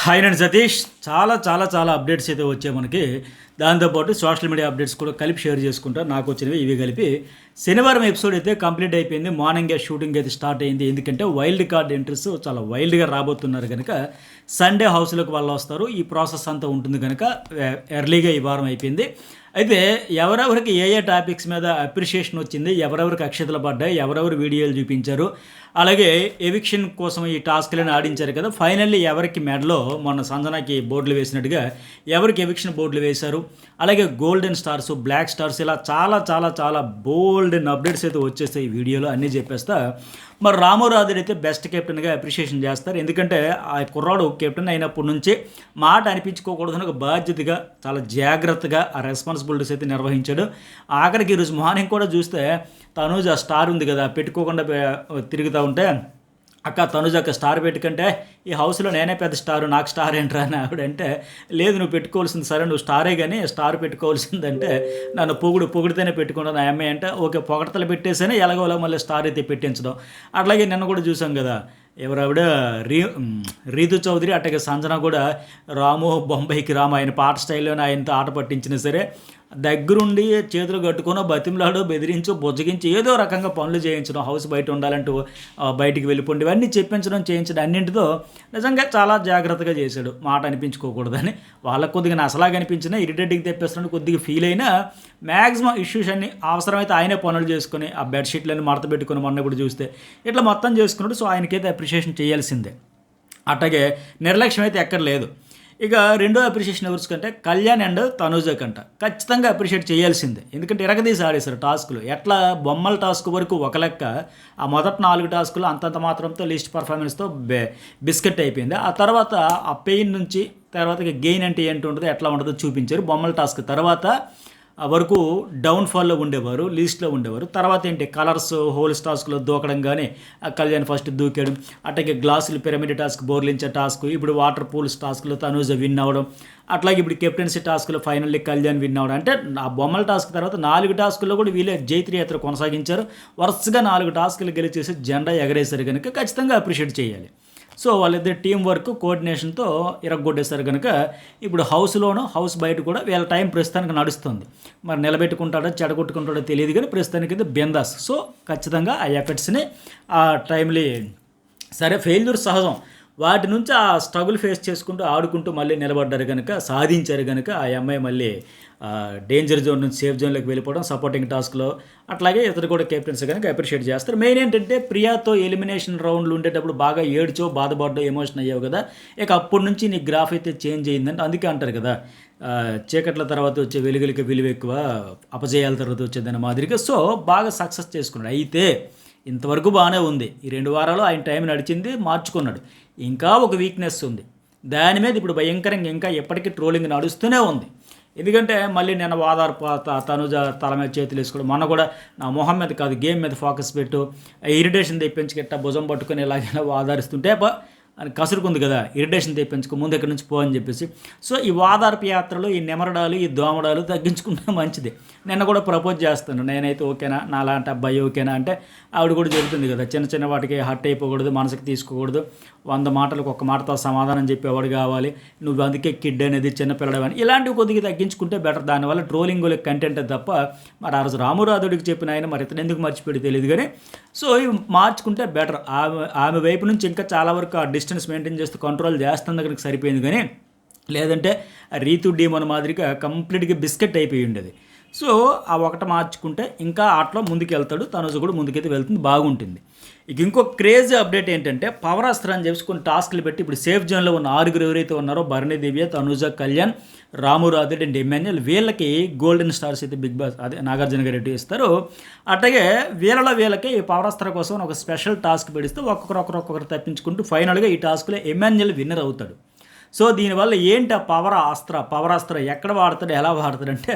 Hi నేను సతీష్. చాలా updates అయితే వచ్చాయి మనకి. దాంతోపాటు సోషల్ మీడియా అప్డేట్స్ కూడా కలిపి షేర్ చేసుకుంటా. నాకు వచ్చినవి ఇవి కలిపి శనివారం ఎపిసోడ్ అయితే కంప్లీట్ అయిపోయింది. మార్నింగే షూటింగ్ అయితే స్టార్ట్ అయింది. ఎందుకంటే వైల్డ్ కార్డ్ ఎంట్రీస్ చాలా వైల్డ్గా రాబోతున్నారు కనుక సండే హౌస్లోకి వాళ్ళు వస్తారు. ఈ ప్రాసెస్ అంతా ఉంటుంది కనుక ఎర్లీగా ఈ వారం అయిపోయింది. అయితే ఎవరెవరికి ఏ ఏ టాపిక్స్ మీద అప్రిషియేషన్ వచ్చింది, ఎవరెవరికి అక్షతలు పడ్డాయి, ఎవరెవరు వీడియోలు చూపించారు, అలాగే ఎవిక్షన్ కోసం ఈ టాస్క్లను ఆడించారు కదా. ఫైనల్లీ ఎవరికి మెడలో మొన్న సంజనాకి బోర్డులు వేసినట్టుగా ఎవరికి ఎవిక్షన్ బోర్డులు వేశారు, అలాగే గోల్డెన్ స్టార్స్, బ్లాక్ స్టార్స్, ఇలా చాలా బోల్డ్ అండ్ అప్డేట్స్ అయితే వచ్చేస్తాయి ఈ వీడియోలో. అన్నీ చెప్పేస్తా. మరి రామురాజుడు అయితే బెస్ట్ కెప్టెన్గా అప్రిషియేషన్ చేస్తారు. ఎందుకంటే ఆ కుర్రాడు కెప్టెన్ అయినప్పటి నుంచి మాట అనిపించుకోకూడదని ఒక బాధ్యతగా చాలా జాగ్రత్తగా ఆ రెస్పాన్సిబిలిటీస్ అయితే నిర్వహించాడు. ఆఖరికి ఈరోజు మార్నింగ్ కూడా చూస్తే తనూజ్ ఆ స్టార్ ఉంది కదా పెట్టుకోకుండా తిరుగుతూ ఉంటే, అక్క తనుజ అక్క స్టార్ పెట్టుకంటే ఈ హౌస్లో నేనే పెద్ద స్టారు, నాకు స్టార్ ఏంట్రా అని ఆవిడంటే, లేదు నువ్వు పెట్టుకోవాల్సింది, సరే నువ్వు స్టారే కానీ స్టార్ పెట్టుకోవాల్సిందంటే నన్ను పొగిడితేనే పెట్టుకున్నాను ఆ అమ్మాయి అంటే, ఓకే పొగడతలు పెట్టేసేనే ఎలాగోలా మళ్ళీ స్టార్ అయితే పెట్టించడం. అట్లాగే నిన్న కూడా చూసాం కదా ఎవరావిడ రీతు చౌదరి, అట్లాగే సంజన కూడా రాము బొంబాయికి రాము ఆయన పాట స్టైల్లోనే ఆయనతో ఆట పట్టించినా సరే దగ్గరుండి చేతులు కట్టుకుని బతిమలాడు, బెదిరించు, బుజ్జగించి ఏదో రకంగా పనులు చేయించడం, హౌస్ బయట ఉండాలంటూ బయటికి వెళ్ళిపోండి, ఇవన్నీ చెప్పించడం, చేయించడం అన్నింటితో నిజంగా చాలా జాగ్రత్తగా చేశాడు. మాట అనిపించుకోకూడదని వాళ్ళకు కొద్దిగా నసలాగా అనిపించినా ఇరిటేటింగ్ తెప్పిస్తున్నాడు కొద్దిగా ఫీల్ అయినా మ్యాక్సిమం ఇష్యూస్ అన్ని అవసరమైతే ఆయనే పనులు చేసుకుని ఆ బెడ్షీట్లన్నీ మడత పెట్టుకుని మొన్న ఇప్పుడు చూస్తే ఇట్లా మొత్తం చేసుకున్నాడు. సో ఆయనకైతే అప్రిషియేషన్ చేయాల్సిందే. అట్లాగే నిర్లక్ష్యం అయితే ఎక్కడ లేదు. ఇక రెండో అప్రిషియేషన్ ఎవరికి కంటే కళ్యాణ్ అండ్ తనూజకంట ఖచ్చితంగా అప్రిషియేట్ చేయాల్సిందే. ఎందుకంటే ఇరగదీసి ఆడేశారు టాస్కులు. ఎట్లా బొమ్మల టాస్క్ వరకు ఒక లెక్క, ఆ మొదటి 4 టాస్కులు అంతంత మాత్రంతో లిస్ట్ పర్ఫార్మెన్స్తో బిస్కెట్ అయిపోయింది. ఆ తర్వాత ఆ పెయిన్ నుంచి తర్వాత గెయిన్ అంటే ఏంటి ఉంటుందో ఎట్లా ఉంటుందో చూపించారు. బొమ్మల టాస్క్ తర్వాత వరకు డౌన్ఫాల్లో ఉండేవారు, లీస్ట్లో ఉండేవారు. తర్వాత ఏంటి కలర్స్ హోల్స్ టాస్క్లో దూకడం, కానీ కళ్యాణ్ ఫస్ట్ దూకాడు. అట్లాగే గ్లాసులు పిరమిడ్ టాస్క్, బోర్లించే టాస్క్, ఇప్పుడు వాటర్ పూల్స్ టాస్క్లో తనూజ విన్ అవ్వడం, అట్లాగే ఇప్పుడు కెప్టెన్సీ టాస్క్లో ఫైనల్లీ కళ్యాణ్ విన్ అవ్వడం. అంటే ఆ బొమ్మల టాస్క్ తర్వాత 4 టాస్కుల్లో కూడా వీళ్ళే జైత్రి యాత్ర కొనసాగించారు. వరుసగా 4 టాస్కులు గెలిచేసి జెండా ఎగరేశారు కనుక ఖచ్చితంగా అప్రిషియేట్ చేయాలి. సో వాళ్ళిద్దరు టీం వర్క్ కోఆర్డినేషన్తో ఇరగొట్టేశారు కనుక ఇప్పుడు హౌస్లోనూ హౌస్ బయట కూడా వీళ్ళ టైం ప్రస్తుతానికి నడుస్తుంది. మరి నిలబెట్టుకుంటాడో చెడగొట్టుకుంటాడో తెలియదు కానీ ప్రస్తుతానికి అయితే బిందాస్. సో ఖచ్చితంగా ఆ ఎఫెక్ట్స్ని ఆ టైంలీ సరే ఫెయిల్యూర్ సహజం, వాటి నుంచి ఆ స్ట్రగుల్ ఫేస్ చేసుకుంటూ ఆడుకుంటూ మళ్ళీ నిలబడ్డారు కనుక సాధించారు కనుక ఆ అమ్మాయి మళ్ళీ డేంజర్ జోన్ నుంచి సేఫ్ జోన్లోకి వెళ్ళిపోవడం సపోర్టింగ్ టాస్క్లో. అట్లాగే ఇతరు కూడా కెప్టెన్స్ కనుక అప్రిషియేట్ చేస్తారు. మెయిన్ ఏంటంటే ప్రియాతో ఎలిమినేషన్ రౌండ్లు ఉండేటప్పుడు బాగా ఏడ్చో బాధపడ్డో ఎమోషన్ అయ్యావు కదా, ఇక అప్పటి నుంచి నీ గ్రాఫ్ అయితే చేంజ్ అయ్యిందంటే అందుకే అంటారు కదా చీకట్ల తర్వాత వచ్చే వెలుగులకి విలువ ఎక్కువ, అపజయాల తర్వాత వచ్చేదాని మాదిరిగా. సో బాగా సక్సెస్ చేసుకున్నాడు. అయితే ఇంతవరకు బాగానే ఉంది. ఈ 2 వారాలు ఆయన టైం నడిచింది, మార్చుకున్నాడు. ఇంకా ఒక వీక్నెస్ ఉంది, దాని మీద ఇప్పుడు భయంకరంగా ఇంకా ఎప్పటికీ ట్రోలింగ్ నడుస్తూనే ఉంది. ఎందుకంటే మళ్ళీ నేను తనుజ తల మీద చేతులు వేసుకోవడం, మొన్న కూడా నా మొహం మీద కాదు గేమ్ మీద ఫోకస్ పెట్టు, ఇరిటేషన్ తెప్పించి గట్ట భుజం పట్టుకొని ఇలాగ వాదారుస్తుంటే అని కసురుకుంది కదా, ఇరిటేషన్ తెప్పించుకో ముందు ఎక్కడి నుంచి పో అని చెప్పేసి. సో ఈ వాదార్పు యాత్రలు, ఈ నెమరడాలు, ఈ దోమడాలు తగ్గించుకుంటే మంచిది. నిన్న కూడా ప్రపోజ్ చేస్తాను, నేనైతే ఓకేనా, నాలాంటి అబ్బాయి ఓకేనా అంటే ఆవిడ కూడా చెబుతుంది కదా, చిన్న వాటికి హర్ట్ అయిపోకూడదు, మనసుకి తీసుకోకూడదు, 100 మాటలకు 1 మాటతో సమాధానం చెప్పేవాడు కావాలి, నువ్వు అందుకే కిడ్ అనేది చిన్నపిల్లడని, ఇలాంటివి కొద్దిగా తగ్గించుకుంటే బెటర్. దానివల్ల ట్రోలింగ్ కంటెంట్ తప్ప మరి ఆ రోజు రామురాధుడికి చెప్పిన ఆయన మరి ఇతను ఎందుకు మర్చిపోయి తెలియదు కానీ. సో ఇవి మార్చుకుంటే బెటర్. ఆమె వైపు నుంచి ఇంకా చాలా వరకు ఆ డిస్టెన్స్ మెయింటైన్ చేస్తూ కంట్రోల్ చేస్తుంది దగ్గరికి సరిపోయింది కానీ, లేదంటే రీతు డీమోన్ మాదిరిగా కంప్లీట్గా బిస్కెట్ అయిపోయి ఉండేది. సో ఆ ఒకటి మార్చుకుంటే ఇంకా ఆటలో ముందుకు వెళ్తాడు, తనుజ కూడా ముందుకైతే వెళ్తుంది, బాగుంటుంది. ఇక ఇంకో క్రేజీ అప్డేట్ ఏంటంటే పవర్ అస్త్ర అని చెప్పి కొన్ని టాస్క్లు పెట్టి ఇప్పుడు సేఫ్ జోన్లో ఉన్న 6 ఎవరైతే ఉన్నారో భరణి దివ్య, తనుజ, కళ్యాణ్, రాము రాథోడ్ అండ్ ఎమ్మెన్యల్, వీళ్ళకి గోల్డెన్ స్టార్స్ అయితే బిగ్ బాస్ అదే నాగార్జున గారు ఇస్తారు. అట్లాగే వీళ్ళకి ఈ పవర్ అస్త్ర కోసం ఒక స్పెషల్ టాస్క్ పెడిస్తే ఒక్కొక్కరు తప్పించుకుంటూ ఫైనల్గా ఈ టాస్క్లో ఎమ్మెన్యల్ విన్నర్ అవుతాడు. సో దీనివల్ల ఏంటి ఆ పవర్ అస్త్ర ఎక్కడ వాడతాడు, ఎలా వాడతాడంటే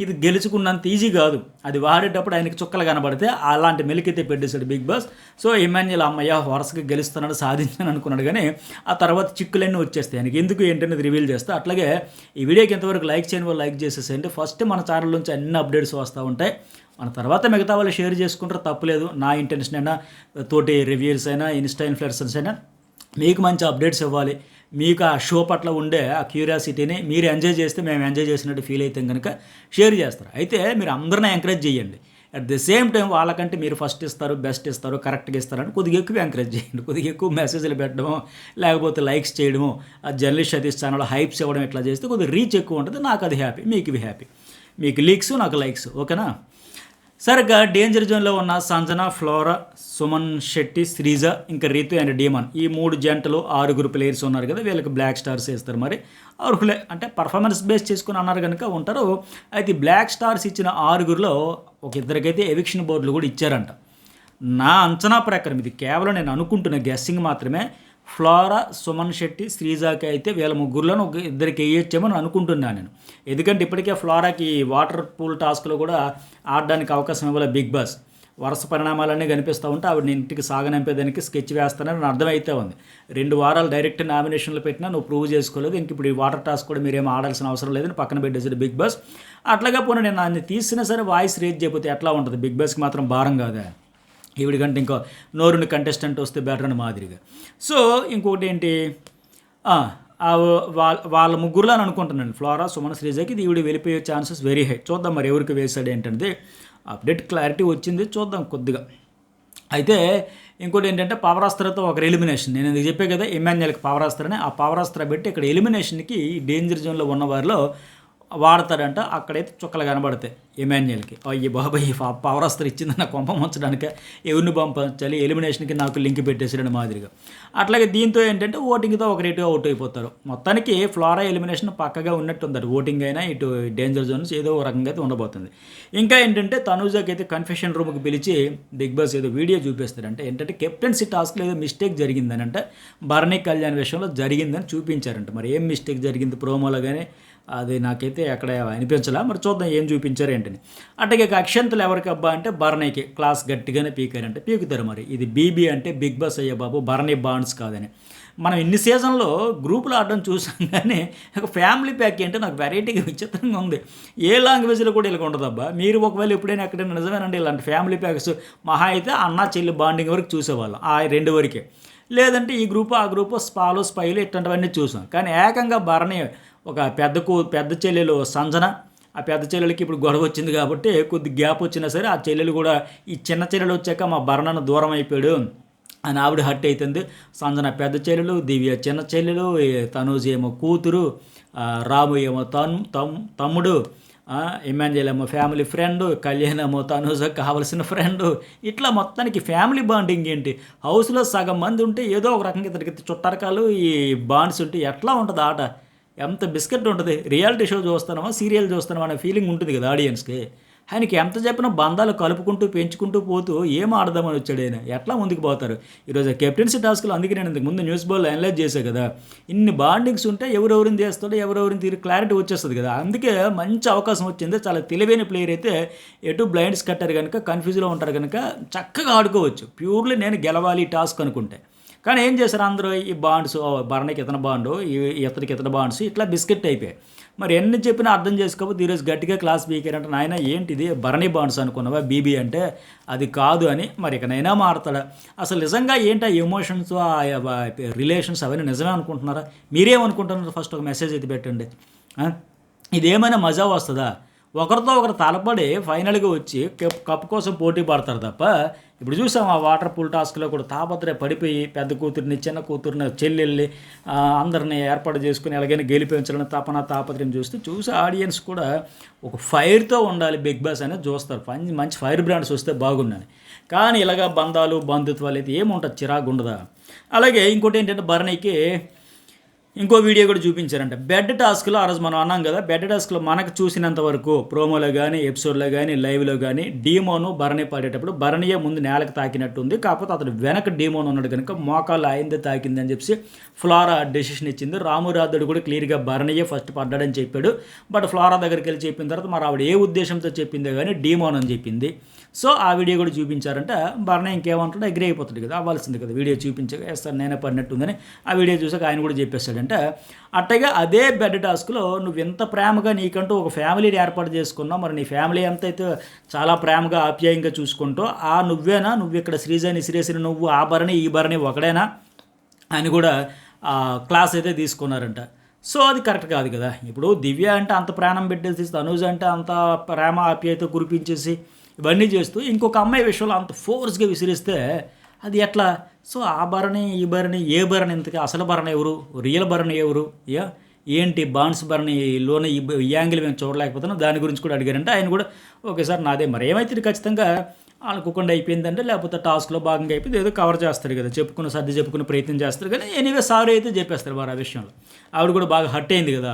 ఇది గెలుచుకున్నంత ఈజీ కాదు, అది వాడేటప్పుడు ఆయనకి చుక్కలు కనబడితే అలాంటి మెలికైతే పెట్టేశాడు బిగ్ బాస్. సో ఎమ్మాన్యుల్ అమ్మయ్య వరుసగా గెలుస్తున్నాడు, సాధించాను అనుకున్నాడు కానీ ఆ తర్వాత చిక్కులన్నీ వచ్చేస్తాయి ఆయనకి. ఎందుకు ఏంటనేది రివీల్ చేస్తా. అట్లాగే ఈ వీడియోకి ఎంతవరకు లైక్ చేయని వాళ్ళు లైక్ చేసేసేయండి. ఫస్ట్ మన ఛానల్ నుంచి అన్ని అప్డేట్స్ వస్తూ ఉంటాయి, మన తర్వాత మిగతా వాళ్ళు షేర్ చేసుకుంటారు, తప్పులేదు. నా ఇంటెన్షన్ అయినా తోటి రివ్యూస్ అయినా ఇన్స్టా ఇన్ఫ్లుయెన్సర్స్ అయినా మీకు మంచి అప్డేట్స్ ఇవ్వాలి, మీకు ఆ షో పట్ల ఉండే ఆ క్యూరియాసిటీని మీరు ఎంజాయ్ చేస్తే మేము ఎంజాయ్ చేసినట్టు ఫీల్ అయితే కనుక షేర్ చేస్తారు. అయితే మీరు అందరినీ ఎంకరేజ్ చేయండి. అట్ ది సేమ్ టైం వాళ్ళకంటే మీరు ఫస్ట్ ఇస్తారు, బెస్ట్ ఇస్తారు, కరెక్ట్గా ఇస్తారని కొద్దిగా ఎక్కువ ఎంకరేజ్ చేయండి. కొద్దిగా ఎక్కువ మెసేజ్లు పెట్టడము, లేకపోతే లైక్స్ చేయడము, ఆ జర్నలిస్ట్ సతీష్ ఛానల్ హైప్స్ ఇవ్వడం ఇట్లా చేస్తే కొద్దిగా రీచ్ ఎక్కువ ఉంటుంది. నాకు అది హ్యాపీ, మీకు ఇవి హ్యాపీ. మీకు లీక్స్, నాకు లైక్స్. ఓకేనా? సరిగ్గా డేంజర్ జోన్లో ఉన్న సంజన, ఫ్లోరా, సుమన్ శెట్టి, శ్రీజ, ఇంకా రీతు అండ్ డీమన్, ఈ 3 జంటలు 6 ప్లేయర్స్ ఉన్నారు కదా, వీళ్ళకి బ్లాక్ స్టార్స్ వేస్తారు. మరి అర్హులే అంటే పర్ఫార్మెన్స్ బేస్ చేసుకుని అన్నారు కనుక ఉంటారు. అయితే బ్లాక్ స్టార్స్ ఇచ్చిన 6లో ఒక ఇద్దరికైతే ఎవిక్షన్ బోర్డులు కూడా ఇచ్చారంట. నా అంచనా ప్రకారం, ఇది కేవలం నేను అనుకుంటున్న గెస్సింగ్ మాత్రమే, ఫ్లోరా, సుమన్ శెట్టి, శ్రీజాకి అయితే వీళ్ళ ముగ్గురులను ఒక ఇద్దరికి వేయొచ్చేమని అనుకుంటున్నాను నేను. ఎందుకంటే ఇప్పటికే ఫ్లోరాకి వాటర్ పూల్ టాస్క్లో కూడా ఆడడానికి అవకాశం ఇవ్వాలి బిగ్ బాస్. వరుస పరిణామాలన్నీ కనిపిస్తూ ఉంటే ఆవిడ ఇంటికి సాగనంపేదానికి స్కెచ్ వేస్తానని అర్థమైతే ఉంది. 2 వారాలు డైరెక్ట్ నామినేషన్లు పెట్టినా నువ్వు ప్రూవ్ చేసుకోలేదు, ఇంక ఇప్పుడు ఈ వాటర్ టాస్క్ కూడా మీరేమో ఆడాల్సిన అవసరం లేదని పక్కన పెట్టేసాడు బిగ్ బాస్. అట్లాగే పోనీ నేను అన్ని తీసినా సరే వాయిస్ రేజ్ చేయకపోతే ఎట్లా ఉంటుంది? బిగ్ బాస్కి మాత్రం భారం కాదా? ఈవిడికంటే ఇంకో నోరుని కంటెస్టెంట్ వస్తే బెటర్ అని మాదిరిగా. సో ఇంకొకటి ఏంటి, వాళ్ళ ముగ్గురులో అని అనుకుంటున్నాను. ఫ్లోరా, సుమన్, శ్రీజకి ఇది ఈవిడ వెళ్ళిపోయే ఛాన్సెస్ వెరీ హై. చూద్దాం మరి ఎవరికి వేసాడు ఏంటంటే అప్డేట్ క్లారిటీ వచ్చింది, చూద్దాం కొద్దిగా. అయితే ఇంకోటి ఏంటంటే పవరాస్త్రతో ఒక ఎలిమినేషన్. నేను ఇది చెప్పే కదా, ఎమ్మెన్యేలకు పవరాస్త్రనే. ఆ పవరాస్త్ర పెట్టి ఇక్కడ ఎలిమినేషన్కి డేంజర్ జోన్లో ఉన్న వారిలో వాడతాడంట. అక్కడైతే చుక్కలు కనబడతాయి ఎమాన్యుయల్కి. అయ్యి బాబాయ్ పవరాస్త్ర ఇచ్చిందన్న కొంప ముంచడానికి ఎవరిని పంపించాలి, ఎలిమినేషన్కి నాకు లింక్ పెట్టేసాడని మాదిరిగా. అట్లాగే దీంతో ఏంటంటే ఓటింగ్తో ఒక రేటుగా అవుట్ అయిపోతారు. మొత్తానికి ఫ్లోరా ఎలిమినేషన్ పక్కగా ఉన్నట్టుంది. ఓటింగ్ అయినా ఇటు డేంజర్ జోన్స్ ఏదో ఒక రకంగా అయితే ఉండబోతుంది. ఇంకా ఏంటంటే తనూజాకి అయితే కన్ఫెషన్ రూమ్కి పిలిచి బిగ్ బాస్ ఏదో వీడియో చూపిస్తారంటే ఏంటంటే కెప్టెన్సీ టాస్క్లో ఏదో మిస్టేక్ జరిగిందని, అంటే భరణి కళ్యాణ్ విషయంలో జరిగిందని చూపించారంట. మరి ఏం మిస్టేక్ జరిగింది ప్రోమోలో కానీ అది నాకైతే అక్కడ అనిపించలే. మరి చూద్దాం ఏం చూపించారు ఏంటని. అట్లాగే అక్షంతలు ఎవరికి అబ్బా అంటే భరణికి క్లాస్ గట్టిగానే పీకారంటే పీకుతారు. మరి ఇది బీబీ అంటే బిగ్ బాస్ అయ్యే బాబు, భరణి బాండ్స్ కాదని. మనం ఇన్ని సీజన్లో గ్రూపులు ఆడడం చూసాం, కానీ ఒక ఫ్యామిలీ ప్యాక్ అంటే నాకు వెరైటీగా విచిత్రంగా ఉంది. ఏ లాంగ్వేజ్లో కూడా ఇలా ఉండదబ్బా. మీరు ఒకవేళ ఎప్పుడైనా ఎక్కడైనా నిజమేనండి ఇలాంటి ఫ్యామిలీ ప్యాక్స్ మహా అయితే అన్న చెల్లి బాండింగ్ వరకు చూసేవాళ్ళం, ఆ 2 వరకే. లేదంటే ఈ గ్రూపు ఆ గ్రూపు స్పాలు స్పైలు ఇట్లాంటివన్నీ చూసాం. కానీ ఏకంగా భరణి ఒక పెద్ద చెల్లెలు సంజన, ఆ పెద్ద చెల్లెలకి ఇప్పుడు గొడవ వచ్చింది కాబట్టి కొద్ది గ్యాప్ వచ్చినా సరే ఆ చెల్లెలు కూడా ఈ చిన్న చెల్లెలు వచ్చాక మా భరణను దూరం అయిపోయాడు అని ఆవిడ హట్ అవుతుంది. సంజన పెద్ద చెల్లెలు, దివ్య చిన్న చెల్లెలు, తనూజ్ ఏమో కూతురు, రాము ఏమో తమ్ముడు, ఎమ్మెన్యేల్ ఏమో ఫ్యామిలీ ఫ్రెండ్, కళ్యాణ్ ఏమో తనూజ కావలసిన ఫ్రెండ్. ఇట్లా మొత్తానికి ఫ్యామిలీ బాండింగ్ ఏంటి? హౌస్లో సగం మంది ఉంటే ఏదో ఒక రకంగా ఇద్దరికి చుట్టరకాలు ఈ బాండ్స్ ఉంటే ఎట్లా ఉంటుంది ఆట? ఎంత బిస్కెట్ ఉంటుంది. రియాలిటీ షో చూస్తున్నామా, సీరియల్ చూస్తున్నామా అనే ఫీలింగ్ ఉంటుంది కదా ఆడియన్స్కి. ఆయనకి ఎంత చెప్పినా బంధాలు కలుపుకుంటూ పెంచుకుంటూ పోతూ ఏం ఆడదామని వచ్చాడు ఆయన. ఎట్లా ముందుకు పోతారు? ఈరోజు కెప్టెన్సీ టాస్క్లో అందుకే నేను ఇంతకు ముందు న్యూస్ బాల్లో అనలైజ్ చేశాను కదా, ఇన్ని బాండింగ్స్ ఉంటే ఎవరెవరిని చేస్తాడో ఎవరెవరిని తీరు క్లారిటీ వచ్చేస్తుంది కదా. అందుకే మంచి అవకాశం వచ్చింది. చాలా తెలివైన ప్లేయర్ అయితే ఎటు బ్లైండ్స్ కట్టారు కనుక కన్ఫ్యూజ్లో ఉంటారు కనుక చక్కగా ఆడుకోవచ్చు. ప్యూర్లీ నేను గెలవాలి టాస్క్ అనుకుంటే. కానీ ఏం చేశారు అందరూ, ఈ బాండ్స్ భరణికి ఇతని బాండు, ఇతనికి ఇతని బాండ్స్, ఇట్లా బిస్కెట్ అయిపోయాయి. మరి ఎన్ని చెప్పినా అర్థం చేసుకోకపోతే ఈరోజు గట్టిగా క్లాస్ పీకారంటే నాయన ఏంటిది భరణి బాండ్స్ అనుకున్నావా బీబీ అంటే, అది కాదు అని. మరి ఇకనైనా మారుతాడా? అసలు నిజంగా ఏంటి ఆ ఎమోషన్స్, ఆ రిలేషన్స్ అవన్నీ నిజమే అనుకుంటున్నారా? మీరేమనుకుంటున్నారు? ఫస్ట్ ఒక మెసేజ్ అయితే పెట్టండి. ఇదేమైనా మజా వస్తుందా? ఒకరితో ఒకరు తలపడి ఫైనల్గా వచ్చి కప్పు కోసం పోటీ పడతారు తప్ప. ఇప్పుడు చూసాం ఆ వాటర్ పూల్ టాస్క్లో కూడా తాపత్రయ పడిపోయి పెద్ద కూతురిని చిన్న కూతురిని చెల్లెల్ని అందరినీ ఏర్పాటు చేసుకుని ఎలాగైనా గెలిపించాలని తాపత్రయం చూసి ఆడియన్స్ కూడా ఒక ఫైర్తో ఉండాలి బిగ్ బాస్ అనేది చూస్తారు. మంచి ఫైర్ బ్రాండ్స్ వస్తే బాగుందని. కానీ ఇలాగ బంధాలు బంధుత్వాలు అయితే ఏముంటుంది, చిరాకు ఉండదా? అలాగే ఇంకోటి ఏంటంటే భరణికి ఇంకో వీడియో కూడా చూపించారంట. బెడ్ టాస్క్లో ఆ రోజు మనం అన్నాం కదా, బెడ్ టాస్క్లో మనకు చూసినంత వరకు ప్రోమోలో కానీ ఎపిసోడ్లో కానీ లైవ్లో కానీ డీమోను భరణి పడేటప్పుడు భరణియే ముందు నేలకు తాకినట్టు ఉంది. కాకపోతే అతను వెనక డీమోన్ ఉన్నాడు కనుక మోకాళ్ళు అయిందే తాకింది అని చెప్పి ఫ్లోరా డెసిషన్ ఇచ్చింది. రామురాధుడు కూడా క్లియర్గా భరణియే ఫస్ట్ పడ్డాడని చెప్పాడు. బట్ ఫ్లోరా దగ్గరికి వెళ్ళి చెప్పిన తర్వాత మరి ఆవిడ ఏ ఉద్దేశంతో చెప్పిందే కానీ డీమోన్ అని చెప్పింది. సో ఆ వీడియో కూడా చూపించారంటే భరణి ఇంకేమంటాడో అగ్రి అయిపోతుంది కదా, అవ్వాల్సింది కదా. వీడియో చూపించగా వేస్తారు నేనే పడినట్టుందని ఆ వీడియో చూసాక ఆయన కూడా చెప్పేస్తాడంటే. అట్టగా అదే బెడ్ టాస్క్లో నువ్వు ఎంత ప్రేమగా నీకంటూ ఒక ఫ్యామిలీని ఏర్పాటు చేసుకున్నావు, మరి నీ ఫ్యామిలీ ఎంత అయితే చాలా ప్రేమగా ఆప్యాయంగా చూసుకుంటూ ఆ నువ్వేనా, నువ్వు ఇక్కడ శ్రీజని నువ్వు ఆ భరణి ఈ భరణి ఒకడేనా అని కూడా క్లాస్ అయితే తీసుకున్నారంట. సో అది కరెక్ట్ కాదు కదా. ఇప్పుడు దివ్య అంటే అంత ప్రాణం పెట్టేసి, తనూజ్ అంటే అంత ప్రేమ ఆప్యాయత కురిపించేసి ఇవన్నీ చేస్తూ ఇంకొక అమ్మాయి విషయంలో అంత ఫోర్స్గా విసిరిస్తే అది ఎట్లా? సో ఆ భరణి ఈ భరణి ఏ భరణి ఇంతకీ అసలు భరణి ఎవరు, రియల్ భరణి ఎవరు, ఏంటి బాండ్స్ భరణిలోనే ఈ యాంగిల్ మేము చూడలేకపోతున్నాం. దాని గురించి కూడా అడిగారంటే ఆయన కూడా ఓకే సార్ నాదే, మరి ఏమైతే ఖచ్చితంగా అనుకోకుండా అయిపోయిందంటే, లేకపోతే టాస్క్లో భాగంగా అయిపోయింది, ఏదో కవర్ చేస్తారు కదా, సర్ది చెప్పుకునే ప్రయత్నం చేస్తారు. కానీ ఎనీవే సారీ అయితే చెప్పేస్తారు వారు ఆ విషయంలో. ఆవిడ కూడా బాగా హర్ట్ అయింది కదా,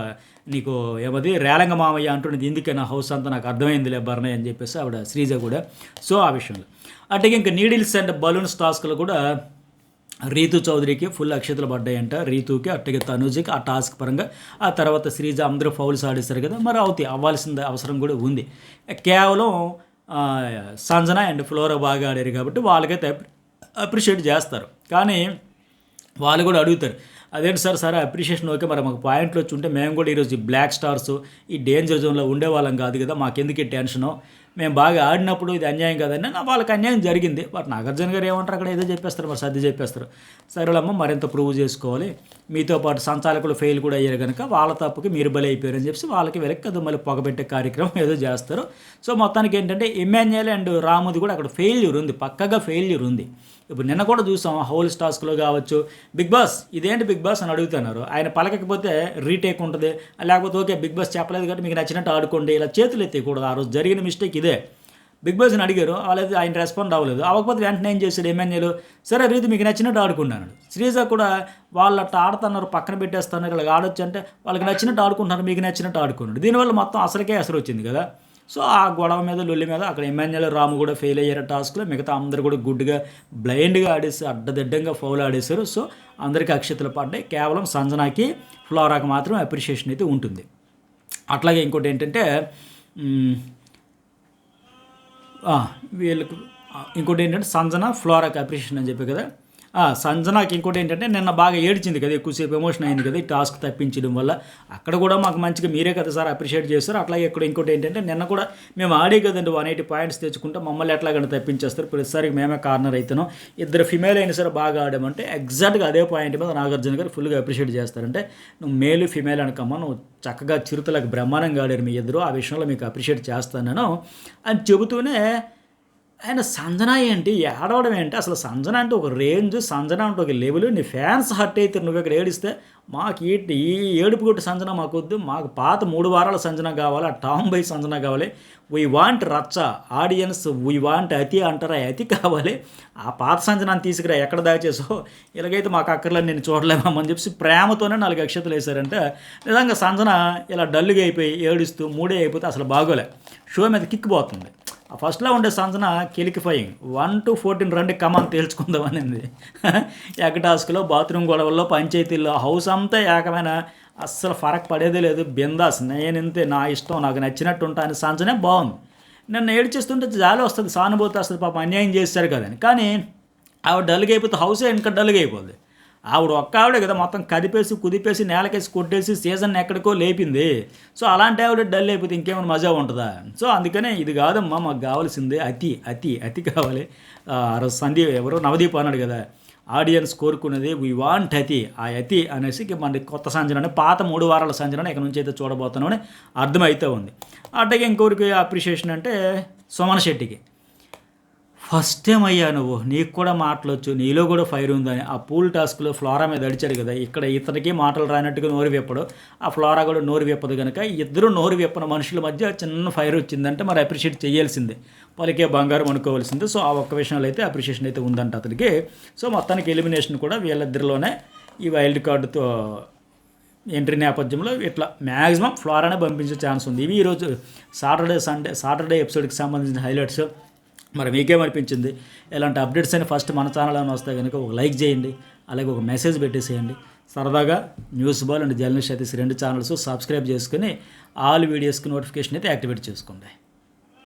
నీకు ఏమది రేలంగ మామయ్య అంటున్నది ఎందుకే నా హౌస్ అంతా నాకు అర్థమైందిలే భరణి అని చెప్పేసి ఆవిడ శ్రీజ కూడా. సో ఆ విషయంలో అట్లాగే ఇంకా నీడిల్స్ అండ్ బలూన్స్ టాస్క్లో కూడా రీతు చౌదరికి ఫుల్ అక్షతలు పడ్డాయంట, రీతుకి అట్టగే తనూజ్కి ఆ టాస్క్ పరంగా. ఆ తర్వాత శ్రీజ అందరూ ఫౌల్స్ ఆడేస్తారు కదా, మరి అవ్వాల్సిన అవసరం కూడా ఉంది. కేవలం సంజన అండ్ ఫ్లోరా బాగా ఆడారు కాబట్టి వాళ్ళకైతే అప్రిషియేట్ చేస్తారు. కానీ వాళ్ళు కూడా అడుగుతారు, అదేంటి సార్ అప్రిషియేషన్ ఓకే, మరి మాకు పాయింట్లు వచ్చి ఉంటే మేము కూడా ఈరోజు బ్లాక్ స్టార్స్ ఈ డేంజర్ జోన్లో ఉండేవాళ్ళం కాదు కదా, మాకెందుకు టెన్షను, మేము బాగా ఆడినప్పుడు ఇది అన్యాయం కదండి. వాళ్ళకి అన్యాయం జరిగింది. బట్ నాగార్జున గారు ఏమంటారు, అక్కడ ఏదో చెప్పేస్తారు, మరి సర్ది చెప్పేస్తారు. సరేలమ్మ మరింత ప్రూవ్ చేసుకోవాలి, మీతో పాటు సంచాలకులు ఫెయిల్ కూడా అయ్యారు కనుక వాళ్ళ తప్పుకి మీరు బలి అయిపోయారని చెప్పి వాళ్ళకి వెనక్కి అది మళ్ళీ పొగబెట్టే కార్యక్రమం ఏదో చేస్తారు. సో మొత్తానికి ఏంటంటే ఇమాన్యుయల్ అండ్ రాముది కూడా అక్కడ ఫెయిల్యూర్ ఉంది, పక్కగా ఫెయిల్యూర్ ఉంది. ఇప్పుడు నిన్న కూడా చూసాం హోల్ టాస్క్లో కావచ్చు, బిగ్ బాస్ ఇదేంటి బిగ్ బాస్ అని అడుగుతున్నారు, ఆయన పలకకపోతే రీటేక్ ఉంటుంది, లేకపోతే ఓకే బిగ్ బాస్ చెప్పలేదు కాబట్టి మీకు నచ్చినట్టు ఆడుకోండి, ఇలా చేతులు ఎత్తకూడదు. ఆ రోజు జరిగిన మిస్టేక్ ఇదే. బిగ్ బాస్ని అడిగారు, వాళ్ళైతే ఆయన రెస్పాండ్ అవ్వలేదు. అవ్వకపోతే వెంటనే ఏం చేశాడు ఎమ్మెల్యేలు, సరే రీతి మీకు నచ్చినట్టు ఆడుకున్నాను. శ్రీజ కూడా వాళ్ళట్టు ఆడుతున్నారు, పక్కన పెట్టేస్తున్నారు, ఇలా ఆడొచ్చు అంటే వాళ్ళకి నచ్చినట్టు ఆడుకుంటున్నారు, మీకు నచ్చినట్టు ఆడుకున్నాడు. దీనివల్ల మొత్తం అసలుకే అసలు వచ్చింది కదా. సో ఆ గొడవ మీద లొల్లి మీద అక్కడ ఎమ్మెల్యేలు రాము కూడా ఫెయిల్ అయ్యారు టాస్క్లో, మిగతా అందరూ కూడా గుడ్డుగా బ్లైండ్గా ఆడేసి అడ్డదిడ్డంగా ఫౌల్ ఆడేశారు. సో అందరికీ అక్షతలు పడ్డాయి. కేవలం సంజనాకి ఫ్లోరాకి మాత్రం అప్రిషియేషన్ అయితే ఉంటుంది. అట్లాగే ఇంకోటి ఏంటంటే వీళ్ళకి ఇంకోటి ఏంటంటే సంజన ఫ్లోరాకి అప్రిషియేషన్ అని చెప్పి కదా. సంజనాకి ఇంకోటి ఏంటంటే నిన్న బాగా ఏడ్చింది కదా, ఎక్కువసేపు ఎమోషన్ అయింది కదా ఈ టాస్క్ తప్పించడం వల్ల. అక్కడ కూడా మాకు మంచిగా మీరే కదా సార్ అప్రిషియేట్ చేస్తారు. అట్లాగే ఇక్కడ ఇంకోటి ఏంటంటే నిన్న కూడా మేము ఆడే కదండి 180 పాయింట్స్ తెచ్చుకుంటే మమ్మల్ని ఎట్లాగంటే తప్పించేస్తారు, ప్రతిసారికి మేమే కార్నర్ అవుతున్నాం, ఇద్దరు ఫిమేల్ అయినా సరే బాగా ఆడామంటే ఎగ్జాక్ట్గా అదే పాయింట్ మీద నాగార్జున గారు ఫుల్గా అప్రిషియేట్ చేస్తారంటే, నువ్వు మేలు ఫిమేల్ అనకమ్మా, నువ్వు చక్కగా చిరుతలకు బ్రహ్మాండంగా ఆడారు మీ ఇద్దరు, ఆ విషయంలో మీకు అప్రిషియేట్ చేస్తాను నేను అని చెబుతూనే ఆయన సంజన ఏంటి ఏడవడం ఏంటి, అసలు సంజన అంటే ఒక రేంజ్, సంజన అంటే ఒక లెవెల్, నీ ఫ్యాన్స్ హర్ట్ అయితే నువ్వు ఇక్కడ ఏడిస్తే మాకు ఈ ఏడుపు కొట్టి సంజన మాకు వద్దు, మాకు పాత 3 వారాల సంజన కావాలి, ఆ టామ్ బై సంజన కావాలి, వీ వాంట్ రచ్చ ఆడియన్స్, వీ వాంట్ అతి అంటారా, అతి కావాలి, ఆ పాత సంజనాన్ని తీసుకురా ఎక్కడ దాచేసో, ఇలాగైతే మాకు అక్కర్లేదు నేను చూడలేమని చెప్పి ప్రేమతోనే 4 అక్షతలు వేశారంటే నిజంగా సంజన ఇలా డల్లుగా అయిపోయి ఏడుస్తూ 3 అయిపోతే అసలు బాగోలే, షో మీద కిక్ పోతుంది. ఫస్ట్లో ఉండే సంజన కెలికిఫైయింగ్ 1 to 14 రండి కమాన్ తేల్చుకుందాం అనేది. టాస్క్లో బాత్రూమ్ గొడవల్లో పంచాయతీల్లో హౌస్ అంతా ఏకమైన, అస్సలు ఫరక్ పడేదే లేదు, బిందాస్ నేనింతే నా ఇష్టం నాకు నచ్చినట్టు ఉంటా అని సంజనే బాగుంది. నన్ను ఏడ్చేస్తుంటే జాలి వస్తుంది, సానుభూతి వస్తుంది, పాపం అన్యాయం చేశారు కదని. కానీ ఆవిడ డల్గా అయిపోతే హౌసే ఇంకా డల్గా అయిపోద్ది. ఆవిడ ఒక్క ఆవిడే కదా మొత్తం కదిపేసి కుదిపేసి నేలకేసి కొట్టేసి సీజన్ ఎక్కడికో లేపింది. సో అలాంటి ఆవిడ డల్ అయిపోతే ఇంకేమైనా మజా ఉంటుందా? సో అందుకనే ఇది కాదమ్మా మాకు కావాల్సిందే అతి అతి అతి కావాలి. సందీప్ ఎవరో నవదీప్ అన్నాడు కదా, ఆడియన్స్ కోరుకున్నది వీ వాంట్ అతి, ఆ అతి అనేసి మన కొత్త సంజన పాత 3 వారాల సంజన ఇక్కడ నుంచి అయితే చూడబోతున్నామని అర్థమైతే ఉంది. అట్లాగే ఇంకొకరికి అప్రిషియేషన్ అంటే సుమన్ శెట్టికి, ఫస్ట్ టైం అయ్యా నువ్వు, నీకు కూడా మాటలొచ్చు, నీలో కూడా ఫైర్ ఉందని. ఆ పూల్ టాస్క్లో ఫ్లోరా మీద అడిచాడు కదా, ఇక్కడ ఇతనికి మాటలు రానట్టుగా నోరు విప్పడు, ఆ ఫ్లోరా కూడా నోరు విప్పదు కనుక ఇద్దరు నోరు విప్పన మనుషుల మధ్య చిన్న ఫైర్ వచ్చిందంటే మరి అప్రిషియేట్ చేయాల్సిందే, పలికే బంగారం అనుకోవాల్సిందే. సో ఆ ఒక్క విషయంలో అయితే అప్రిషియేషన్ అయితే ఉందంట అతనికి. సో మొత్తానికి ఎలిమినేషన్ కూడా వీళ్ళిద్దరిలోనే ఈ వైల్డ్ కార్డుతో ఎంట్రీ నేపథ్యంలో ఇట్లా మ్యాక్సిమం ఫ్లోరానే పంపించే ఛాన్స్ ఉంది. ఇవి ఈరోజు సాటర్డే ఎపిసోడ్కి సంబంధించిన హైలైట్స్. మరి మీకేమనిపించింది? ఇలాంటి అప్డేట్స్ అని ఫస్ట్ మన ఛానల్లోనే వస్తాయి కనుక ఒక లైక్ చేయండి, అలాగే ఒక మెసేజ్ పెట్టేసేయండి. సరదాగా న్యూస్ బాల్ అండ్ జర్నలిస్ట్ అయితే 2 ఛానల్స్ సబ్స్క్రైబ్ చేసుకుని ఆల్ వీడియోస్కి నోటిఫికేషన్ అయితే యాక్టివేట్ చేసుకోండి.